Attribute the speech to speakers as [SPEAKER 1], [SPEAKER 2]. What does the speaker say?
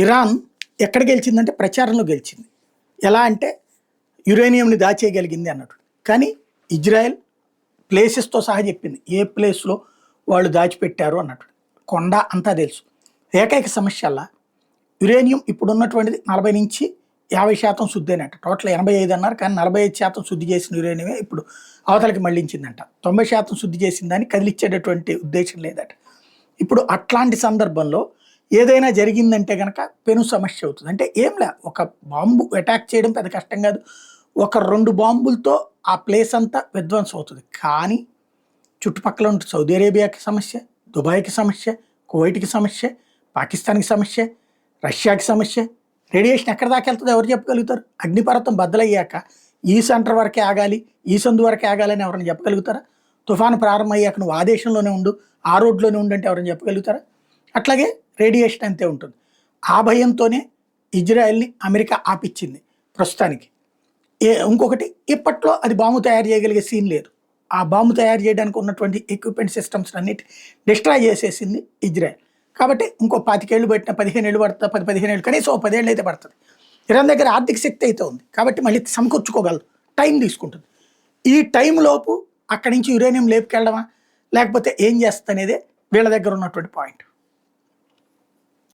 [SPEAKER 1] Iran ఎక్కడ గెలిచిందంటే ప్రచారంలో గెలిచింది. ఎలా అంటే యురేనియంని దాచేయగలిగింది అన్నట్టు. కానీ ఇజ్రాయెల్ ప్లేసెస్తో సహా చెప్పింది ఏ ప్లేస్లో వాళ్ళు దాచిపెట్టారు అన్నట్టు. కొండ అంతా తెలుసు. ఏకైక సమస్యల్లా యురేనియం ఇప్పుడు ఉన్నటువంటిది 40-50% శుద్ధేనట. టోటల్ 85 అన్నారు, కానీ 45% శుద్ధి చేసిన యురేనియమే ఇప్పుడు అవతలకి మళ్లించిందంట. 90% శుద్ధి చేసిన దాన్ని కదిలిచ్చేటటువంటి ఉద్దేశం లేదట. ఇప్పుడు అట్లాంటి సందర్భంలో ఏదైనా జరిగిందంటే గనక పెను సమస్య అవుతుంది. అంటే ఏంలే, ఒక బాంబు అటాక్ చేయడం పెద్ద కష్టం కాదు. ఒక 2 బాంబులతో ఆ ప్లేస్ అంతా విధ్వంసం అవుతుంది. కానీ చుట్టుపక్కల ఉంటుంది సౌదీ అరేబియాకి సమస్య, దుబాయ్కి సమస్య, కువైట్కి సమస్య, పాకిస్తాన్కి సమస్య, రష్యాకి సమస్య. రేడియేషన్ ఎక్కడ దాకా వెళ్తుందో ఎవరు చెప్పగలుగుతారు? అగ్నిపర్వతం బద్దలయ్యాక ఈ సెంటర్ వరకే ఆగాలి, ఈ సందు వరకే ఆగాలని ఎవరైనా చెప్పగలుగుతారా? తుఫాను ప్రారంభమయ్యాక నువ్వు ఆ దేశంలోనే ఉండు, ఆ రోడ్లోనే ఉండంటే ఎవరైనా చెప్పగలుగుతారా? అట్లాగే రేడియేషన్ అంతే ఉంటుంది. ఆ భయంతోనే ఇజ్రాయెల్ని అమెరికా ఆపిచ్చింది ప్రస్తుతానికి. ఇంకొకటి, ఇప్పట్లో అది బాంబు తయారు చేయగలిగే సీన్ లేదు. ఆ బాంబు తయారు చేయడానికి ఉన్నటువంటి ఎక్విప్మెంట్ సిస్టమ్స్ అన్నిటి డిస్ట్రాయ్ చేసేసింది ఇజ్రాయెల్. కాబట్టి ఇంకో 25 ఏళ్ళు పెట్టిన 15 ఏళ్ళు పడుతుంది, 10-15 ఏళ్ళు, కనీసం 10 ఏళ్ళు అయితే పడుతుంది. ఇరాన్ దగ్గర ఆర్థిక శక్తి అయితే ఉంది కాబట్టి మళ్ళీ సమకూర్చుకోగలదు, టైం తీసుకుంటుంది. ఈ టైంలోపు అక్కడి నుంచి యురేనియం లేపుకెళ్ళడమా లేకపోతే ఏం చేస్తుంది అనేదే వీళ్ళ దగ్గర ఉన్నటువంటి పాయింట్.